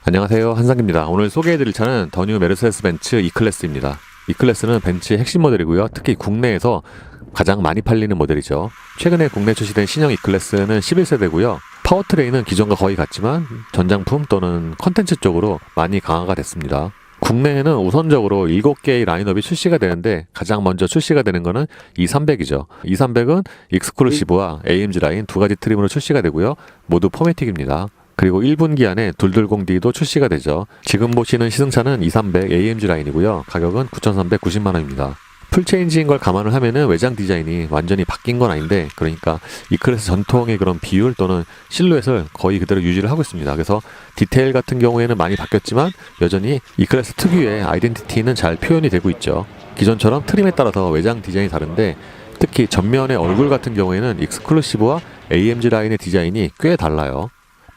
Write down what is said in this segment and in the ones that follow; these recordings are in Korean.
안녕하세요, 한상기입니다. 오늘 소개해드릴 차는 더 뉴 메르세데스 벤츠 E클래스입니다. E클래스는 벤츠의 핵심 모델이고요. 특히 국내에서 가장 많이 팔리는 모델이죠. 최근에 국내 출시된 신형 E클래스는 11세대고요. 파워트레인은 기존과 거의 같지만 전장품 또는 컨텐츠 쪽으로 많이 강화가 됐습니다. 국내에는 우선적으로 7개의 라인업이 출시가 되는데 가장 먼저 출시가 되는 것은 E300이죠. E300은 익스클루시브와 AMG 라인 두 가지 트림으로 출시가 되고요. 모두 포매틱입니다. 그리고 1분기 안에 220D도 출시가 되죠. 지금 보시는 시승차는 200 AMG 라인이고요. 가격은 9,390만원입니다. 풀체인지인 걸 감안을 하면은 외장 디자인이 완전히 바뀐 건 아닌데, 그러니까 E클래스 전통의 그런 비율 또는 실루엣을 거의 그대로 유지를 하고 있습니다. 그래서 디테일 같은 경우에는 많이 바뀌었지만 여전히 E클래스 특유의 아이덴티티는 잘 표현이 되고 있죠. 기존처럼 트림에 따라서 외장 디자인이 다른데, 특히 전면의 얼굴 같은 경우에는 익스클루시브와 AMG 라인의 디자인이 꽤 달라요.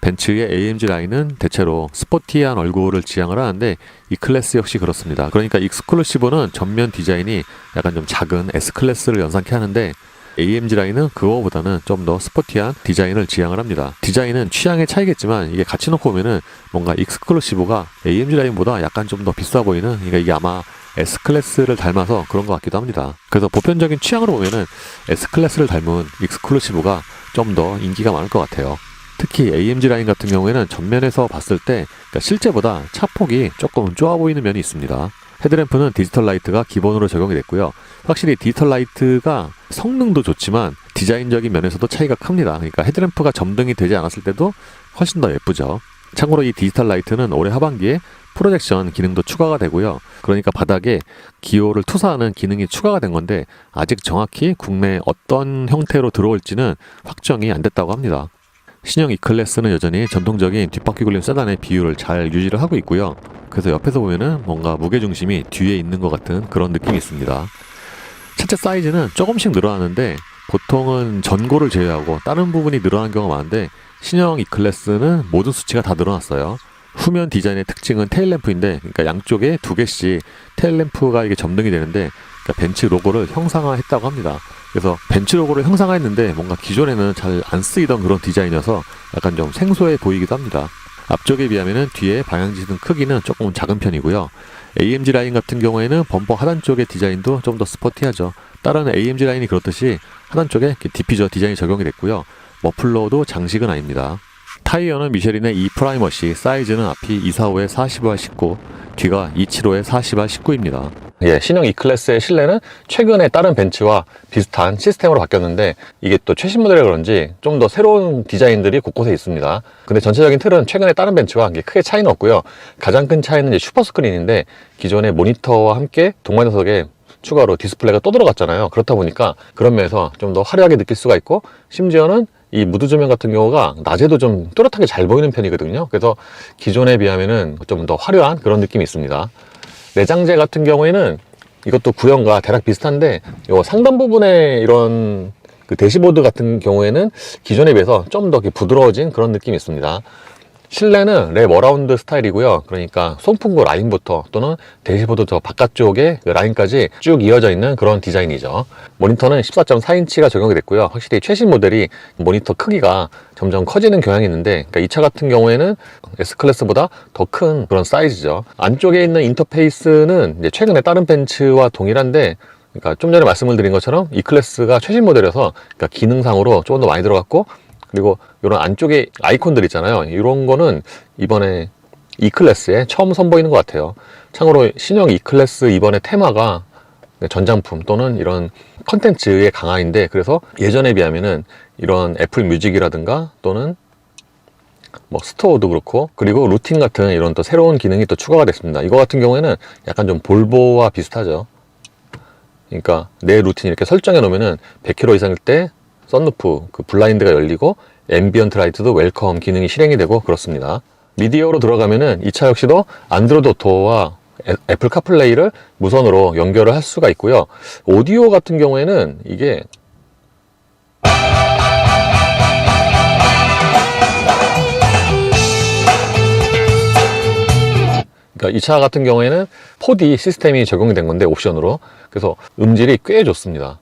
벤츠의 AMG 라인은 대체로 스포티한 얼굴을 지향을 하는데 E클래스 역시 그렇습니다. 그러니까 익스클루시브는 전면 디자인이 약간 좀 작은 S클래스를 연상케 하는데 AMG 라인은 그거보다는 좀 더 스포티한 디자인을 지향을 합니다. 디자인은 취향의 차이겠지만 이게 같이 놓고 보면은 뭔가 익스클루시브가 AMG 라인보다 약간 좀 더 비싸 보이는, 그러니까 이게 아마 S클래스를 닮아서 그런 것 같기도 합니다. 그래서 보편적인 취향으로 보면은 S클래스를 닮은 익스클루시브가 좀 더 인기가 많을 것 같아요. 특히 AMG 라인 같은 경우에는 전면에서 봤을 때 그러니까 실제보다 차폭이 조금 좁아 보이는 면이 있습니다. 헤드램프는 디지털 라이트가 기본으로 적용이 됐고요. 확실히 디지털 라이트가 성능도 좋지만 디자인적인 면에서도 차이가 큽니다. 그러니까 헤드램프가 점등이 되지 않았을 때도 훨씬 더 예쁘죠. 참고로 이 디지털 라이트는 올해 하반기에 프로젝션 기능도 추가가 되고요. 그러니까 바닥에 기호를 투사하는 기능이 추가가 된 건데 아직 정확히 국내에 어떤 형태로 들어올지는 확정이 안 됐다고 합니다. 신형 E클래스는 여전히 전통적인 뒷바퀴 굴림 세단의 비율을 잘 유지를 하고 있고요. 그래서 옆에서 보면은 뭔가 무게중심이 뒤에 있는 것 같은 그런 느낌이 있습니다. 차체 사이즈는 조금씩 늘어나는데 보통은 전고를 제외하고 다른 부분이 늘어난 경우가 많은데 신형 E클래스는 모든 수치가 다 늘어났어요. 후면 디자인의 특징은 테일램프인데, 그러니까 양쪽에 2개씩 테일램프가 이게 점등이 되는데, 그러니까 벤츠 로고를 형상화했다고 합니다. 그래서 벤츠 로고를 형상화했는데 뭔가 기존에는 잘 안 쓰이던 그런 디자인이어서 약간 좀 생소해 보이기도 합니다. 앞쪽에 비하면은 뒤에 방향지등 크기는 조금 작은 편이고요. AMG 라인 같은 경우에는 범퍼 하단 쪽의 디자인도 좀 더 스포티하죠. 다른 AMG 라인이 그렇듯이 하단 쪽에 디피저 디자인이 적용이 됐고요. 머플러도 장식은 아닙니다. 타이어는 미쉐린의 E 프라이머시, 사이즈는 앞이 245에 45와 19, 뒤가 275에 40와 19입니다. 예, 신형 E클래스의 실내는 최근에 다른 벤츠와 비슷한 시스템으로 바뀌었는데 이게 또 최신 모델이라 그런지 좀 더 새로운 디자인들이 곳곳에 있습니다. 근데 전체적인 틀은 최근에 다른 벤츠와 크게 차이는 없고요. 가장 큰 차이는 이제 슈퍼 스크린인데 기존의 모니터와 함께 동반 녀석에 추가로 디스플레이가 또 들어갔잖아요. 그렇다 보니까 그런 면에서 좀 더 화려하게 느낄 수가 있고, 심지어는 이 무드 조명 같은 경우가 낮에도 좀 또렷하게 잘 보이는 편이거든요. 그래서 기존에 비하면은 좀 더 화려한 그런 느낌이 있습니다. 내장재 같은 경우에는 이것도 구형과 대략 비슷한데 요 상단 부분에 이런 그 대시보드 같은 경우에는 기존에 비해서 좀 더 부드러워진 그런 느낌이 있습니다. 실내는 랩 어라운드 스타일이고요. 그러니까 송풍구 라인부터 또는 대시보드 저 바깥쪽에 그 라인까지 쭉 이어져 있는 그런 디자인이죠. 모니터는 14.4인치가 적용이 됐고요. 확실히 최신 모델이 모니터 크기가 점점 커지는 경향이 있는데, 그러니까 이 차 같은 경우에는 S클래스보다 더 큰 그런 사이즈죠. 안쪽에 있는 인터페이스는 이제 최근에 다른 벤츠와 동일한데, 그러니까 좀 전에 말씀을 드린 것처럼 E클래스가 최신 모델이어서 그러니까 기능상으로 조금 더 많이 들어갔고, 그리고 이런 안쪽에 아이콘들 있잖아요. 이런 거는 이번에 E클래스에 처음 선보이는 것 같아요. 참고로 신형 E클래스 이번에 테마가 전장품 또는 이런 컨텐츠의 강화인데, 그래서 예전에 비하면은 이런 애플 뮤직이라든가 또는 뭐 스토어도 그렇고, 그리고 루틴 같은 이런 또 새로운 기능이 또 추가가 됐습니다. 이거 같은 경우에는 약간 좀 볼보와 비슷하죠. 그러니까 내 루틴 이렇게 설정해 놓으면은 100km 이상일 때 썬루프, 그 블라인드가 열리고 앰비언트 라이트도 웰컴 기능이 실행이 되고 그렇습니다. 미디어로 들어가면은 이 차 역시도 안드로이드 오토와 애플 카플레이를 무선으로 연결을 할 수가 있고요. 오디오 같은 경우에는 이게 그러니까 이 차 같은 경우에는 4D 시스템이 적용이 된 건데 옵션으로, 그래서 음질이 꽤 좋습니다.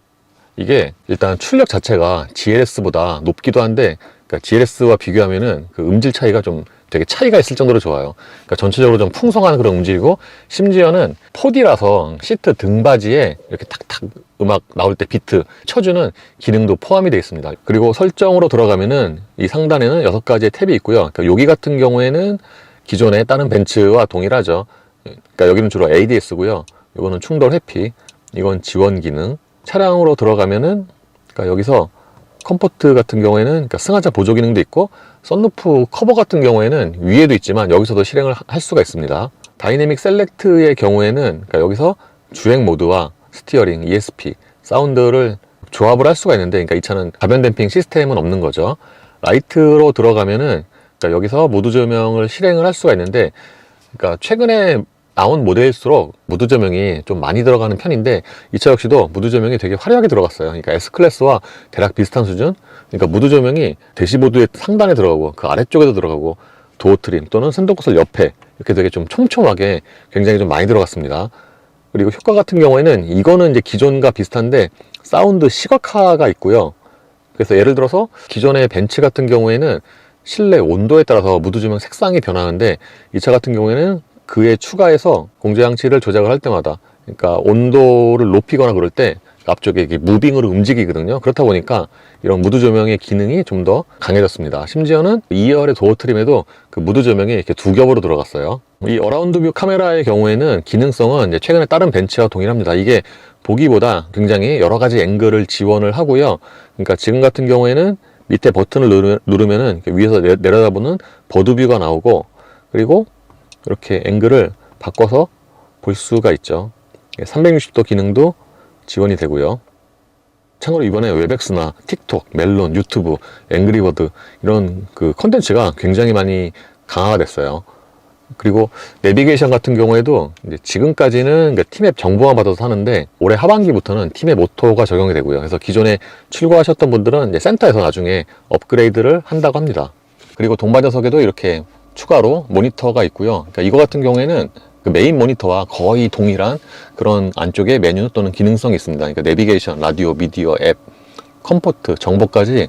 이게 일단 출력 자체가 GLS보다 높기도 한데, 그러니까 GLS와 비교하면은 그 음질 차이가 좀 되게 차이가 있을 정도로 좋아요. 그러니까 전체적으로 좀 풍성한 그런 음질이고, 심지어는 4D라서 시트 등받이에 이렇게 탁탁 음악 나올 때 비트 쳐주는 기능도 포함이 되어 있습니다. 그리고 설정으로 들어가면은 이 상단에는 6가지의 탭이 있고요. 그러니까 여기 같은 경우에는 기존의 다른 벤츠와 동일하죠. 그러니까 여기는 주로 ADS고요. 이거는 충돌 회피, 이건 지원 기능. 차량으로 들어가면은 그러니까 여기서 컴포트 같은 경우에는 그러니까 승하차 보조 기능도 있고, 썬루프 커버 같은 경우에는 위에도 있지만 여기서도 실행을 할 수가 있습니다. 다이내믹 셀렉트의 경우에는 그러니까 여기서 주행 모드와 스티어링, ESP, 사운드를 조합을 할 수가 있는데, 그러니까 이 차는 가변 댐핑 시스템은 없는 거죠. 라이트로 들어가면은 그러니까 여기서 무드 조명을 실행을 할 수가 있는데, 그러니까 최근에 나온 모델일수록 무드 조명이 좀 많이 들어가는 편인데, 이 차 역시도 무드 조명이 되게 화려하게 들어갔어요. 그러니까 S클래스와 대략 비슷한 수준. 그러니까 무드 조명이 대시보드의 상단에 들어가고 그 아래쪽에도 들어가고, 도어 트림 또는 센터콘솔 옆에 이렇게 되게 좀 촘촘하게 굉장히 좀 많이 들어갔습니다. 그리고 효과 같은 경우에는 이거는 이제 기존과 비슷한데 사운드 시각화가 있고요. 그래서 예를 들어서 기존의 벤츠 같은 경우에는 실내 온도에 따라서 무드 조명 색상이 변하는데, 이 차 같은 경우에는 그에 추가해서 공조장치를 조작을 할 때마다, 그러니까 온도를 높이거나 그럴 때 앞쪽에 이게 무빙으로 움직이거든요. 그렇다 보니까 이런 무드 조명의 기능이 좀 더 강해졌습니다. 심지어는 2열의 도어 트림에도 그 무드 조명이 이렇게 2겹으로 들어갔어요. 이 어라운드 뷰 카메라의 경우에는 기능성은 이제 최근에 다른 벤츠와 동일합니다. 이게 보기보다 굉장히 여러 가지 앵글을 지원을 하고요. 그러니까 지금 같은 경우에는 밑에 버튼을 누르면은 위에서 내려다보는 버드뷰가 나오고, 그리고 이렇게 앵글을 바꿔서 볼 수가 있죠. 360도 기능도 지원이 되고요. 참고로 이번에 웹엑스나 틱톡, 멜론, 유튜브, 앵그리버드 이런 그 컨텐츠가 굉장히 많이 강화가 됐어요. 그리고 내비게이션 같은 경우에도 이제 지금까지는 팀앱 정보만 받아서 하는데, 올해 하반기부터는 팀앱 오토가 적용이 되고요. 그래서 기존에 출고하셨던 분들은 이제 센터에서 나중에 업그레이드를 한다고 합니다. 그리고 동반자석에도 이렇게 추가로 모니터가 있고요. 그러니까 이거 같은 경우에는 그 메인 모니터와 거의 동일한 그런 안쪽에 메뉴 또는 기능성이 있습니다. 그러니까 내비게이션, 라디오, 미디어, 앱, 컴포트, 정보까지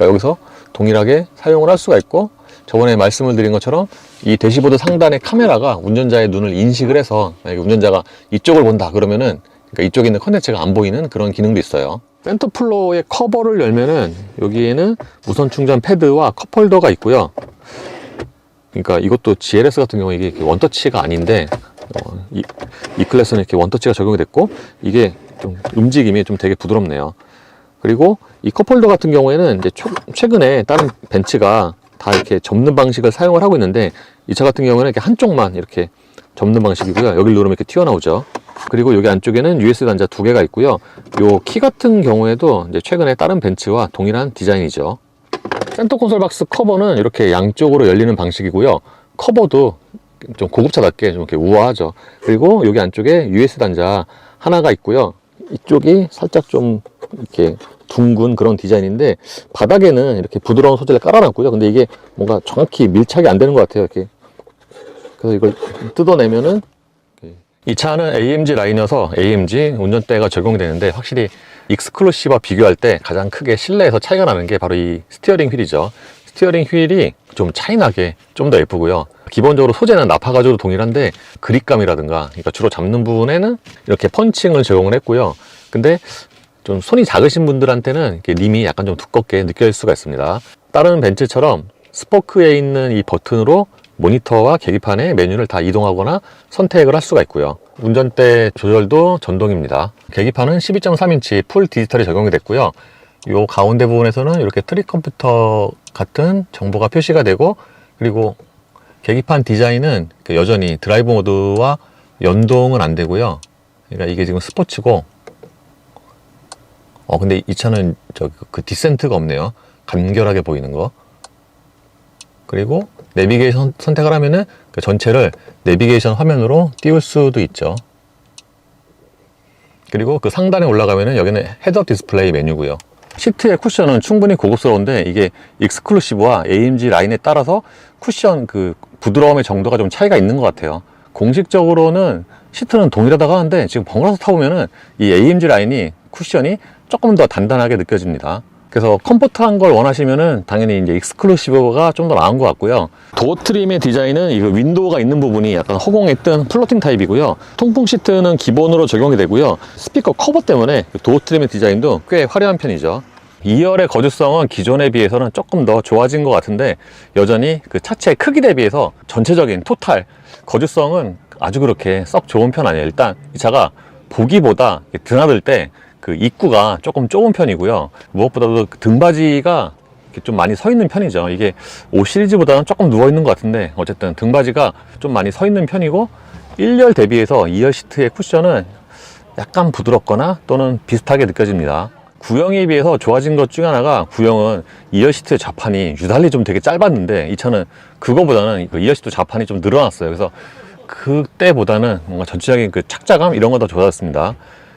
여기서 동일하게 사용을 할 수가 있고, 저번에 말씀을 드린 것처럼 이 대시보드 상단의 카메라가 운전자의 눈을 인식을 해서 만약에 운전자가 이쪽을 본다 그러면은, 그러니까 이쪽에 있는 컨텐츠가 안 보이는 그런 기능도 있어요. 센터 플로어의 커버를 열면은 여기에는 무선 충전 패드와 컵홀더가 있고요. 그러니까 이것도 GLS 같은 경우에 이게 원터치가 아닌데, 이 클래스는 이렇게 원터치가 적용이 됐고, 이게 좀 움직임이 좀 되게 부드럽네요. 그리고 이 컵홀더 같은 경우에는 이제 최근에 다른 벤츠가 다 이렇게 접는 방식을 사용을 하고 있는데, 이 차 같은 경우에는 이렇게 한쪽만 이렇게 접는 방식이고요. 여기를 누르면 이렇게 튀어나오죠. 그리고 여기 안쪽에는 USB 단자 2개가 있고요. 요 키 같은 경우에도 이제 최근에 다른 벤츠와 동일한 디자인이죠. 센터 콘솔 박스 커버는 이렇게 양쪽으로 열리는 방식이고요. 커버도 좀 고급차답게 좀 이렇게 우아하죠. 그리고 여기 안쪽에 USB 단자 하나가 있고요. 이쪽이 살짝 좀 이렇게 둥근 그런 디자인인데, 바닥에는 이렇게 부드러운 소재를 깔아놨고요. 근데 이게 뭔가 정확히 밀착이 안 되는 것 같아요. 이렇게. 그래서 이걸 뜯어내면은, 이 차는 AMG 라인이어서 AMG 운전대가 적용이 되는데, 확실히 익스클루시브와 비교할 때 가장 크게 실내에서 차이가 나는 게 바로 이 스티어링 휠이죠. 스티어링 휠이 좀 차이나게 좀 더 예쁘고요. 기본적으로 소재는 나파 가죽으로 동일한데, 그립감이라든가, 그러니까 주로 잡는 부분에는 이렇게 펀칭을 적용을 했고요. 근데 좀 손이 작으신 분들한테는 림이 약간 좀 두껍게 느껴질 수가 있습니다. 다른 벤츠처럼 스포크에 있는 이 버튼으로 모니터와 계기판의 메뉴를 다 이동하거나 선택을 할 수가 있고요. 운전대 조절도 전동입니다. 계기판은 12.3인치 풀 디지털이 적용이 됐고요. 이 가운데 부분에서는 이렇게 트릭 컴퓨터 같은 정보가 표시가 되고, 그리고 계기판 디자인은 여전히 드라이브 모드와 연동은 안 되고요. 그러니까 이게 지금 스포츠고, 근데 이 차는 그 디센트가 없네요. 간결하게 보이는 거. 그리고 내비게이션 선택을 하면은 그 전체를 내비게이션 화면으로 띄울 수도 있죠. 그리고 그 상단에 올라가면은 여기는 헤드업 디스플레이 메뉴고요. 시트의 쿠션은 충분히 고급스러운데, 이게 익스클루시브와 AMG 라인에 따라서 쿠션 그 부드러움의 정도가 좀 차이가 있는 것 같아요. 공식적으로는 시트는 동일하다고 하는데, 지금 번갈아서 타보면은 이 AMG 라인이 쿠션이 조금 더 단단하게 느껴집니다. 그래서 컴포트한 걸 원하시면은 당연히 이제 익스클루시브가 좀 더 나은 것 같고요. 도어 트림의 디자인은 이 윈도우가 있는 부분이 약간 허공에 뜬 플로팅 타입이고요. 통풍 시트는 기본으로 적용이 되고요. 스피커 커버 때문에 도어 트림의 디자인도 꽤 화려한 편이죠. 2열의 거주성은 기존에 비해서는 조금 더 좋아진 것 같은데 여전히 그 차체 크기 대비해서 전체적인 토탈 거주성은 아주 그렇게 썩 좋은 편 아니에요. 일단 이 차가 보기보다 드나들 때 그 입구가 조금 좁은 편이고요. 무엇보다도 등받이가 좀 많이 서 있는 편이죠. 이게 5 시리즈보다는 조금 누워 있는 것 같은데 어쨌든 등받이가 좀 많이 서 있는 편이고 1열 대비해서 2열 시트의 쿠션은 약간 부드럽거나 또는 비슷하게 느껴집니다. 구형에 비해서 좋아진 것 중에 하나가 구형은 2열 시트의 좌판이 유달리 좀 되게 짧았는데 이 차는 그거보다는 2열 시트 좌판이 좀 늘어났어요. 그래서 그때보다는 뭔가 전체적인 그 착자감 이런 거 더 좋아졌습니다.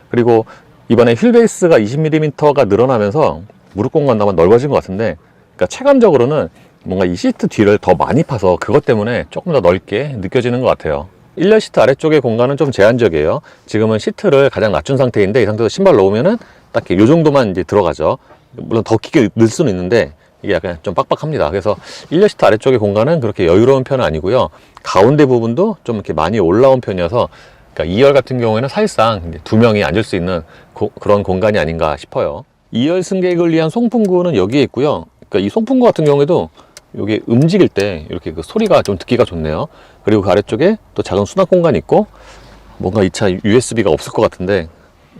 그리고 이번에 휠베이스가 20mm가 늘어나면서 무릎 공간도 아마 넓어진 것 같은데 그러니까 체감적으로는 뭔가 이 시트 뒤를 더 많이 파서 그것 때문에 조금 더 넓게 느껴지는 것 같아요. 1열 시트 아래쪽의 공간은 좀 제한적이에요. 지금은 시트를 가장 낮춘 상태인데 이 상태에서 신발 넣으면은 딱 이 정도만 이제 들어가죠. 물론 더 깊게 넣을 수는 있는데 이게 약간 좀 빡빡합니다. 그래서 1열 시트 아래쪽의 공간은 그렇게 여유로운 편은 아니고요. 가운데 부분도 좀 이렇게 많이 올라온 편이어서 그러니까 2열 같은 경우에는 사실상 이제 2명이 앉을 수 있는 그런 공간이 아닌가 싶어요. 2열 승객을 위한 송풍구는 여기에 있고요. 그러니까 이 송풍구 같은 경우에도 여기 움직일 때 이렇게 그 소리가 좀 듣기가 좋네요. 그리고 그 아래쪽에 또 작은 수납 공간이 있고 뭔가 이 차 USB가 없을 것 같은데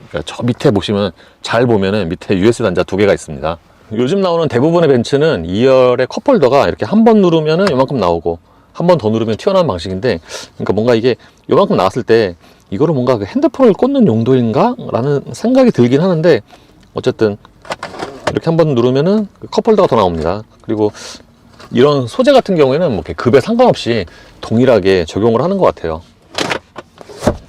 그러니까 저 밑에 보시면 잘 보면은 밑에 USB 단자 2개가 있습니다. 요즘 나오는 대부분의 벤츠는 2열의 컵홀더가 이렇게 한 번 누르면은 이만큼 나오고 한 번 더 누르면 튀어나오는 방식인데 그러니까 뭔가 이게 이만큼 나왔을 때 이거를 뭔가 그 핸드폰을 꽂는 용도인가? 라는 생각이 들긴 하는데 어쨌든 이렇게 한 번 누르면은 그 컵홀더가 더 나옵니다. 그리고 이런 소재 같은 경우에는 뭐 이렇게 급에 상관없이 동일하게 적용을 하는 것 같아요.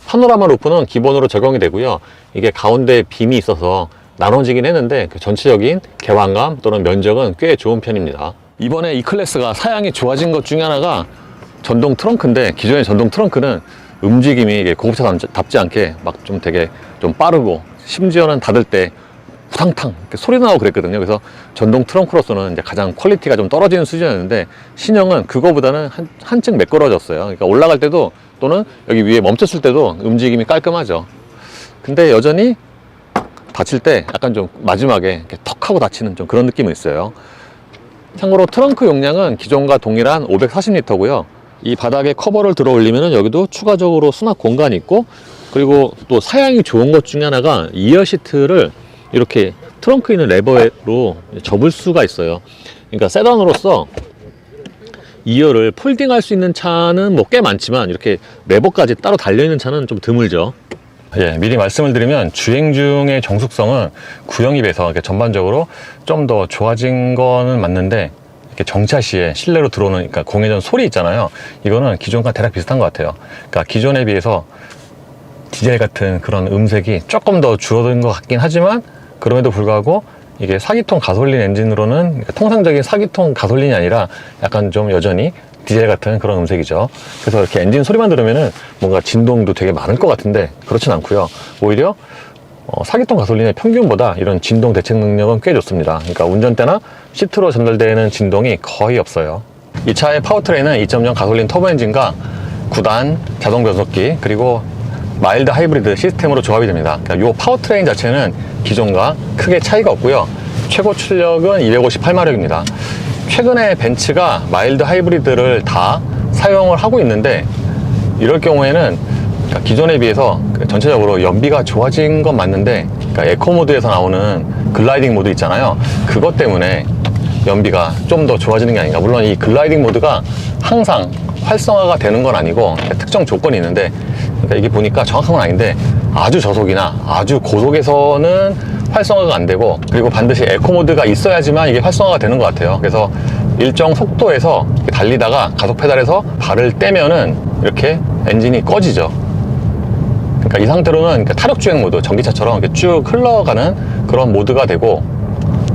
파노라마 루프는 기본으로 적용이 되고요. 이게 가운데 빔이 있어서 나눠지긴 했는데 그 전체적인 개방감 또는 면적은 꽤 좋은 편입니다. 이번에 E클래스가 사양이 좋아진 것 중에 하나가 전동 트렁크인데 기존의 전동 트렁크는 움직임이 이게 고급차답지 않게 막 좀 되게 좀 빠르고 심지어는 닫을 때 후탕탕 이렇게 소리 나고 그랬거든요. 그래서 전동 트렁크로서는 이제 가장 퀄리티가 좀 떨어지는 수준이었는데 신형은 그거보다는 한층 매끄러졌어요. 그러니까 올라갈 때도 또는 여기 위에 멈췄을 때도 움직임이 깔끔하죠. 근데 여전히 닫힐 때 약간 좀 마지막에 이렇게 턱 하고 닫히는 좀 그런 느낌은 있어요. 참고로 트렁크 용량은 기존과 동일한 540리터고요. 이 바닥에 커버를 들어 올리면 여기도 추가적으로 수납 공간이 있고 그리고 또 사양이 좋은 것 중에 하나가 2열 시트를 이렇게 트렁크에 있는 레버로 접을 수가 있어요. 그러니까 세단으로서 2열을 폴딩할 수 있는 차는 뭐 꽤 많지만 이렇게 레버까지 따로 달려있는 차는 좀 드물죠. 예, 미리 말씀을 드리면 주행 중의 정숙성은 구형에 비해서 전반적으로 좀 더 좋아진 거는 맞는데 이렇게 정차 시에 실내로 들어오는 그러니까 공회전 소리 있잖아요. 이거는 기존과 대략 비슷한 것 같아요. 그러니까 기존에 비해서 디젤 같은 그런 음색이 조금 더 줄어든 것 같긴 하지만 그럼에도 불구하고 이게 4기통 가솔린 엔진으로는 그러니까 통상적인 4기통 가솔린이 아니라 약간 좀 여전히 디젤 같은 그런 음색이죠. 그래서 이렇게 엔진 소리만 들으면은 뭔가 진동도 되게 많을 것 같은데 그렇진 않고요. 오히려 4기통 가솔린의 평균보다 이런 진동 대책 능력은 꽤 좋습니다. 그러니까 운전대나 시트로 전달되는 진동이 거의 없어요. 이 차의 파워트레인은 2.0 가솔린 터보 엔진과 9단 자동 변속기 그리고 마일드 하이브리드 시스템으로 조합이 됩니다. 그러니까 이 파워트레인 자체는 기존과 크게 차이가 없고요. 최고 출력은 258마력입니다. 최근에 벤츠가 마일드 하이브리드를 다 사용을 하고 있는데 이럴 경우에는 그러니까 기존에 비해서 전체적으로 연비가 좋아진 건 맞는데 그러니까 에코 모드에서 나오는 글라이딩 모드 있잖아요. 그것 때문에 연비가 좀 더 좋아지는 게 아닌가. 물론 이 글라이딩 모드가 항상 활성화가 되는 건 아니고 특정 조건이 있는데 그러니까 이게 보니까 정확한 건 아닌데 아주 저속이나 아주 고속에서는 활성화가 안 되고 그리고 반드시 에코 모드가 있어야지만 이게 활성화가 되는 것 같아요. 그래서 일정 속도에서 달리다가 가속 페달에서 발을 떼면은 이렇게 엔진이 꺼지죠. 그러니까 이 상태로는 타력 주행 모드, 전기차처럼 이렇게 쭉 흘러가는 그런 모드가 되고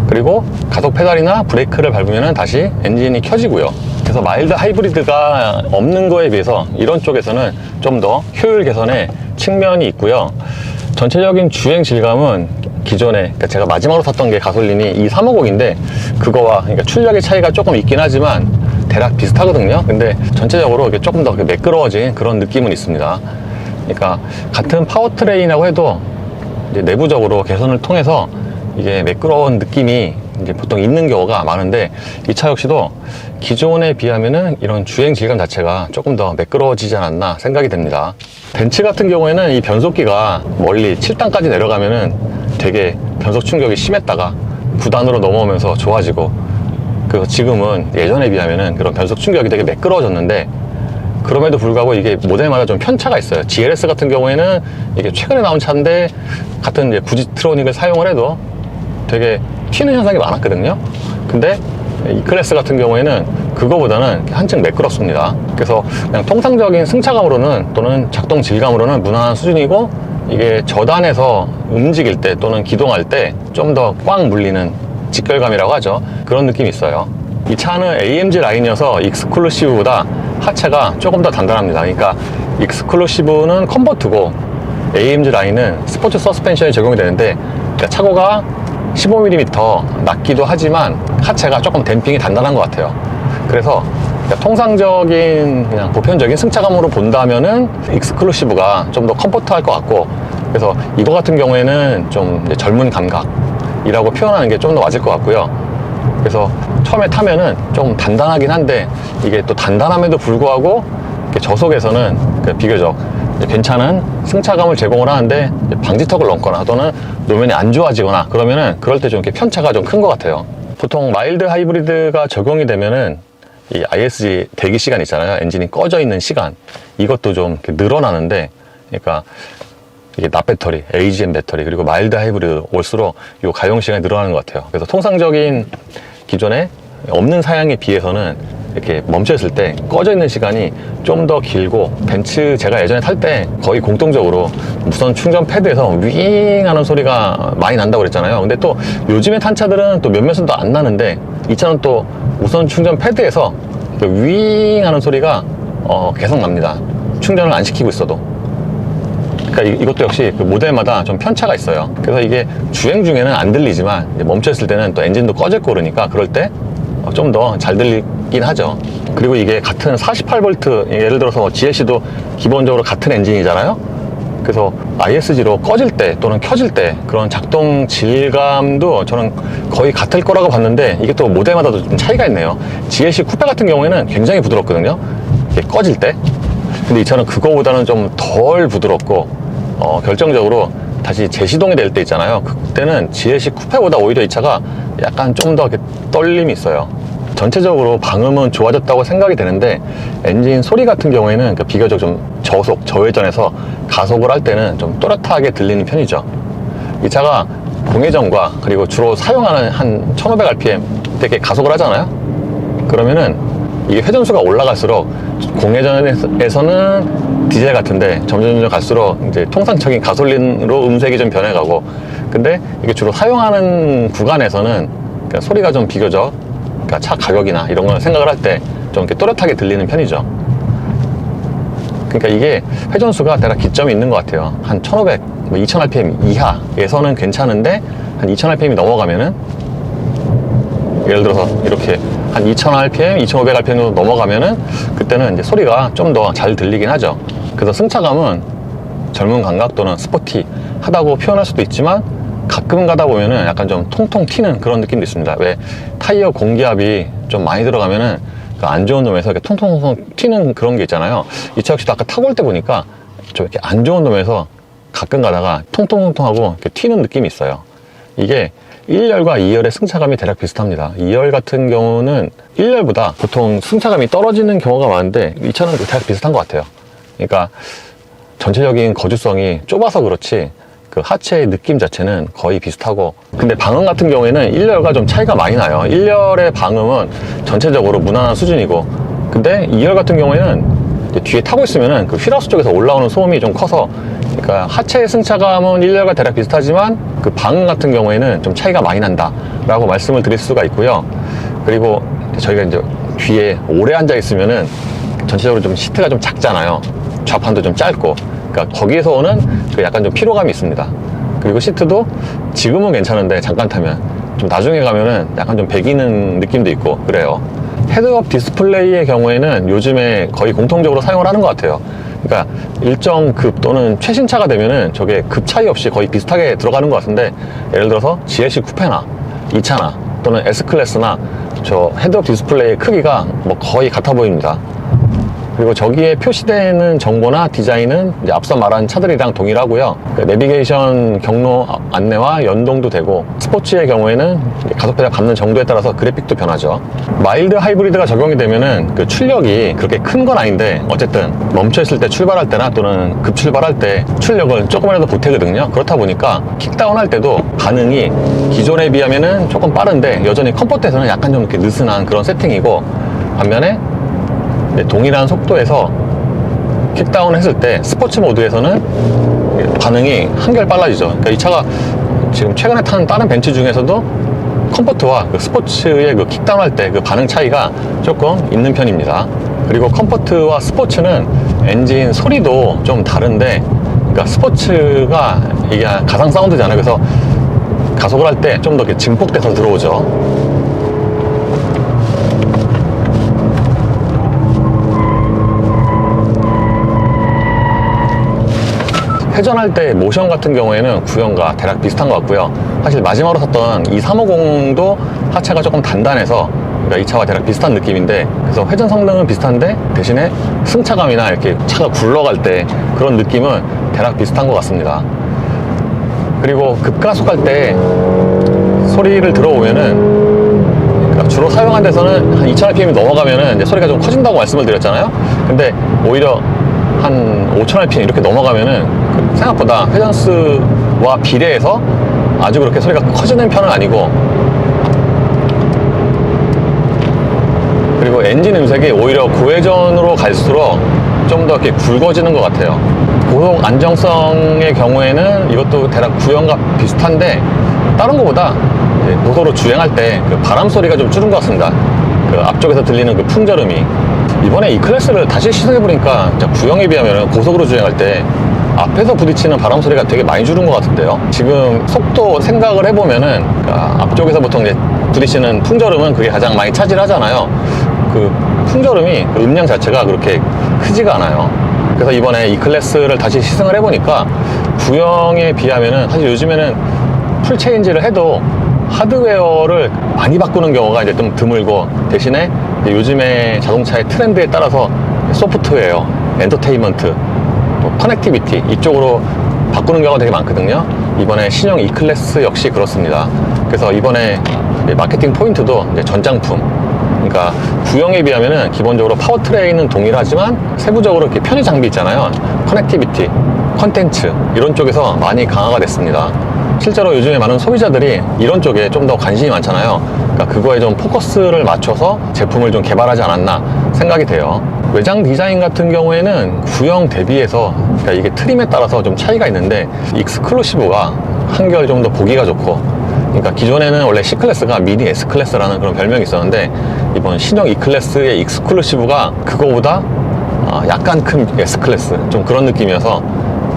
그리고 가속 페달이나 브레이크를 밟으면 다시 엔진이 켜지고요. 그래서 마일드 하이브리드가 없는 거에 비해서 이런 쪽에서는 좀 더 효율 개선의 측면이 있고요. 전체적인 주행 질감은 기존에 그러니까 제가 마지막으로 탔던 게 가솔린이 이 350인데 그거와 그러니까 출력의 차이가 조금 있긴 하지만 대략 비슷하거든요. 근데 전체적으로 이게 조금 더 매끄러워진 그런 느낌은 있습니다. 그러니까 같은 파워트레인이라고 해도 이제 내부적으로 개선을 통해서 이게 매끄러운 느낌이 이제 보통 있는 경우가 많은데 이 차 역시도 기존에 비하면은 이런 주행 질감 자체가 조금 더 매끄러워지지 않았나 생각이 됩니다. 벤츠 같은 경우에는 이 변속기가 멀리 7단까지 내려가면은 되게 변속 충격이 심했다가 9단으로 넘어오면서 좋아지고, 그래서 지금은 예전에 비하면은 그런 변속 충격이 되게 매끄러워졌는데, 그럼에도 불구하고 이게 모델마다 좀 편차가 있어요. GLS 같은 경우에는 이게 최근에 나온 차인데 같은 이제 구지트로닉을 사용을 해도 되게 튀는 현상이 많았거든요. 근데 이 클래스 같은 경우에는 그거보다는 한층 매끄럽습니다. 그래서 그냥 통상적인 승차감으로는 또는 작동 질감으로는 무난한 수준이고, 이게 저단에서 움직일 때 또는 기동할 때 좀 더 꽉 물리는 직결감이라고 하죠. 그런 느낌이 있어요. 이 차는 AMG 라인이어서 익스클루시브보다 하체가 조금 더 단단합니다. 그러니까 익스클루시브는 컴포트고 AMG 라인은 스포츠 서스펜션이 적용이 되는데, 그러니까 차고가 15mm 낮기도 하지만 하체가 조금 댐핑이 단단한 것 같아요. 그래서 통상적인 그냥 보편적인 승차감으로 본다면은 익스클루시브가 좀 더 컴포트할 것 같고, 그래서 이거 같은 경우에는 좀 이제 젊은 감각이라고 표현하는 게 좀 더 맞을 것 같고요. 그래서 처음에 타면은 좀 단단하긴 한데, 이게 또 단단함에도 불구하고 저속에서는 비교적 괜찮은 승차감을 제공을 하는데, 방지턱을 넘거나 또는 노면이 안 좋아지거나 그러면은 그럴 때 좀 이렇게 편차가 좀 큰 것 같아요. 보통 마일드 하이브리드가 적용이 되면은 이 ISG 대기 시간 있잖아요. 엔진이 꺼져 있는 시간, 이것도 좀 늘어나는데, 그러니까 이게 납 배터리, AGM 배터리, 그리고 마일드 하이브리드 올수록 이 가용 시간이 늘어나는 것 같아요. 그래서 통상적인 기존에 없는 사양에 비해서는 이렇게 멈춰있을 때 꺼져 있는 시간이 좀 더 길고, 벤츠 제가 예전에 탈 때 거의 공통적으로 무선 충전 패드에서 윙 하는 소리가 많이 난다고 그랬잖아요. 근데 또 요즘에 탄 차들은 또 몇몇은 또 안 나는데, 이 차는 또 무선 충전 패드에서 윙 하는 소리가 계속 납니다. 충전을 안 시키고 있어도. 그러니까 이것도 역시 그 모델마다 좀 편차가 있어요. 그래서 이게 주행 중에는 안 들리지만 멈춰있을 때는 또 엔진도 꺼질 거 그러니까 그럴 때 좀 더 잘 들리긴 하죠. 그리고 이게 같은 48V, 예를 들어서 GLC도 기본적으로 같은 엔진이잖아요. 그래서 ISG로 꺼질 때 또는 켜질 때 그런 작동 질감도 저는 거의 같을 거라고 봤는데, 이게 또 모델마다도 좀 차이가 있네요. GLC 쿠페 같은 경우에는 굉장히 부드럽거든요, 이게 꺼질 때. 근데 이 차는 그거보다는 좀 덜 부드럽고, 결정적으로 다시 재시동이 될 때 있잖아요. 그때는 GLC 쿠페보다 오히려 이 차가 약간 좀 더 떨림이 있어요. 전체적으로 방음은 좋아졌다고 생각이 되는데, 엔진 소리 같은 경우에는 비교적 좀 저속, 저회전에서 가속을 할 때는 좀 또렷하게 들리는 편이죠. 이 차가 공회전과 그리고 주로 사용하는 한 1500rpm 되게 가속을 하잖아요. 그러면은 이게 회전수가 올라갈수록 공회전에서는 디젤 같은데 점점 갈수록 이제 통상적인 가솔린으로 음색이 좀 변해가고, 근데 이게 주로 사용하는 구간에서는 그러니까 소리가 좀 비교적, 그러니까 차 가격이나 이런 걸 생각을 할 때 좀 이렇게 또렷하게 들리는 편이죠. 그러니까 이게 회전수가 대략 기점이 있는 것 같아요. 한 1500, 2000rpm 이하에서는 괜찮은데, 한 2000rpm이 넘어가면은, 예를 들어서 이렇게 한 2000rpm, 2500rpm 정도 넘어가면은 그때는 이제 소리가 좀 더 잘 들리긴 하죠. 그래서 승차감은 젊은 감각 또는 스포티하다고 표현할 수도 있지만, 가끔 가다 보면은 약간 좀 통통 튀는 그런 느낌도 있습니다. 왜 타이어 공기압이 좀 많이 들어가면은 안 좋은 놈에서 이렇게 통통 튀는 그런 게 있잖아요. 이 차 역시도 아까 타고 올 때 보니까 좀 이렇게 안 좋은 놈에서 가끔 가다가 통통통하고 이렇게 튀는 느낌이 있어요. 이게 1열과 2열의 승차감이 대략 비슷합니다. 2열 같은 경우는 1열보다 보통 승차감이 떨어지는 경우가 많은데, 이 차는 대략 비슷한 것 같아요. 그러니까 전체적인 거주성이 좁아서 그렇지 그 하체의 느낌 자체는 거의 비슷하고, 근데 방음 같은 경우에는 1열과 좀 차이가 많이 나요. 1열의 방음은 전체적으로 무난한 수준이고, 근데 2열 같은 경우에는 뒤에 타고 있으면은 그 휠하우스 쪽에서 올라오는 소음이 좀 커서, 그러니까 하체의 승차감은 1열과 대략 비슷하지만 그 방음 같은 경우에는 좀 차이가 많이 난다 라고 말씀을 드릴 수가 있고요. 그리고 저희가 이제 뒤에 오래 앉아 있으면은 전체적으로 좀 시트가 좀 작잖아요. 좌판도 좀 짧고. 그러니까 거기에서 오는 그 약간 좀 피로감이 있습니다. 그리고 시트도 지금은 괜찮은데 잠깐 타면 좀 나중에 가면은 약간 좀 배기는 느낌도 있고 그래요. 헤드업 디스플레이의 경우에는 요즘에 거의 공통적으로 사용을 하는 것 같아요. 그러니까 일정 급 또는 최신차가 되면은 저게 급 차이 없이 거의 비슷하게 들어가는 것 같은데, 예를 들어서 GLC 쿠페나 이 차나 또는 S클래스나 저 헤드업 디스플레이의 크기가 뭐 거의 같아 보입니다. 그리고 저기에 표시되는 정보나 디자인은 이제 앞서 말한 차들이랑 동일하고요. 그 내비게이션 경로 안내와 연동도 되고, 스포츠의 경우에는 가속 페달 밟는 정도에 따라서 그래픽도 변하죠. 마일드 하이브리드가 적용이 되면은 그 출력이 그렇게 큰 건 아닌데, 어쨌든 멈춰있을 때 출발할 때나 또는 급출발할 때 출력을 조금이라도 보태거든요. 그렇다 보니까 킥다운 할 때도 반응이 기존에 비하면은 조금 빠른데, 여전히 컴포트에서는 약간 좀 이렇게 느슨한 그런 세팅이고, 반면에 동일한 속도에서 킥다운 했을 때 스포츠 모드에서는 반응이 한결 빨라지죠. 그러니까 이 차가 지금 최근에 탄 다른 벤츠 중에서도 컴포트와 그 스포츠의 그 킥다운 할 때 그 반응 차이가 조금 있는 편입니다. 그리고 컴포트와 스포츠는 엔진 소리도 좀 다른데, 그러니까 스포츠가 이게 가상 사운드잖아요. 그래서 가속을 할 때 좀 더 증폭돼서 들어오죠. 회전할 때 모션 같은 경우에는 구형과 대략 비슷한 것 같고요. 사실 마지막으로 샀던 이 350도 하체가 조금 단단해서, 그러니까 이 차와 대략 비슷한 느낌인데, 그래서 회전 성능은 비슷한데 대신에 승차감이나 이렇게 차가 굴러갈 때 그런 느낌은 대략 비슷한 것 같습니다. 그리고 급가속할 때 소리를 들어보면은, 그러니까 주로 사용한 데서는 한 2000rpm이 넘어가면은 이제 소리가 좀 커진다고 말씀을 드렸잖아요. 근데 오히려 한 5000rpm 이렇게 넘어가면은 생각보다 회전수와 비례해서 아주 그렇게 소리가 커지는 편은 아니고, 그리고 엔진 음색이 오히려 고회전으로 갈수록 좀 더 이렇게 굵어지는 것 같아요. 고속 안정성의 경우에는 이것도 대략 구형과 비슷한데, 다른 것보다 고속으로 주행할 때 그 바람 소리가 좀 줄은 것 같습니다. 그 앞쪽에서 들리는 그 풍절음이. 이번에 이 클래스를 다시 시승해보니까 구형에 비하면 고속으로 주행할 때 앞에서 부딪히는 바람 소리가 되게 많이 줄은 것 같은데요. 지금 속도 생각을 해보면은, 그러니까 앞쪽에서 보통 이제 부딪히는 풍절음은 그게 가장 많이 차지를 하잖아요. 그 풍절음이 그 음량 자체가 그렇게 크지가 않아요. 그래서 이번에 이 클래스를 다시 시승을 해보니까 구형에 비하면은, 사실 요즘에는 풀 체인지를 해도 하드웨어를 많이 바꾸는 경우가 이제 좀 드물고, 대신에 요즘에 자동차의 트렌드에 따라서 소프트웨어, 엔터테인먼트, 또 커넥티비티 이쪽으로 바꾸는 경우가 되게 많거든요. 이번에 신형 E클래스 역시 그렇습니다. 그래서 이번에 마케팅 포인트도 이제 전장품, 그러니까 구형에 비하면은 기본적으로 파워트레인은 동일하지만 세부적으로 이렇게 편의 장비 있잖아요. 커넥티비티, 컨텐츠 이런 쪽에서 많이 강화가 됐습니다. 실제로 요즘에 많은 소비자들이 이런 쪽에 좀 더 관심이 많잖아요. 그러니까 그거에 좀 포커스를 맞춰서 제품을 좀 개발하지 않았나 생각이 돼요. 외장 디자인 같은 경우에는 구형 대비해서, 그러니까 이게 트림에 따라서 좀 차이가 있는데, 익스클루시브가 한결 좀 더 보기가 좋고, 그러니까 기존에는 원래 C클래스가 미니 S클래스라는 그런 별명이 있었는데, 이번 신형 E클래스의 익스클루시브가 그거보다 약간 큰 S클래스, 좀 그런 느낌이어서,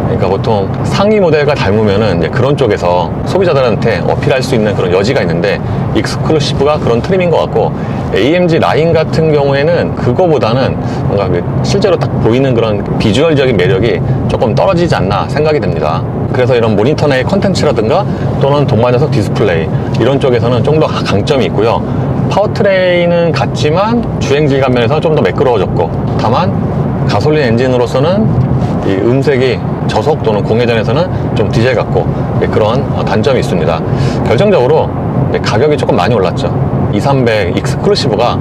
그러니까 보통 상위 모델과 닮으면은 이제 그런 쪽에서 소비자들한테 어필할 수 있는 그런 여지가 있는데, 익스클루시브가 그런 트림인 것 같고, AMG 라인 같은 경우에는 그거보다는 뭔가 그 실제로 딱 보이는 그런 비주얼적인 매력이 조금 떨어지지 않나 생각이 됩니다. 그래서 이런 모니터 내 컨텐츠라든가 또는 동반자석 디스플레이 이런 쪽에서는 좀 더 강점이 있고요. 파워트레인은 같지만 주행 질감 면에서 좀 더 매끄러워졌고, 다만 가솔린 엔진으로서는 이 음색이 저속 또는 공회전에서는 좀 디젤 같고 그런 단점이 있습니다. 결정적으로 가격이 조금 많이 올랐죠. 2300 익스클루시브가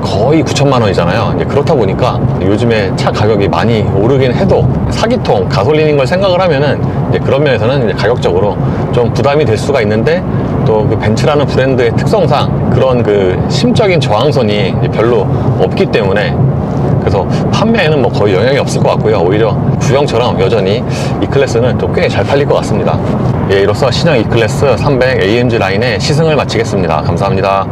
거의 9천만 원이잖아요. 그렇다 보니까 요즘에 차 가격이 많이 오르긴 해도 사기통 가솔린인 걸 생각을 하면은 그런 면에서는 가격적으로 좀 부담이 될 수가 있는데, 또 그 벤츠라는 브랜드의 특성상 그런 그 심적인 저항선이 별로 없기 때문에, 그래서 판매에는 뭐 거의 영향이 없을 것 같고요. 오히려 구형처럼 여전히 이 클래스는 좀 꽤 잘 팔릴 것 같습니다. 예, 이로써 신형 E 클래스 300 AMG 라인의 시승을 마치겠습니다. 감사합니다.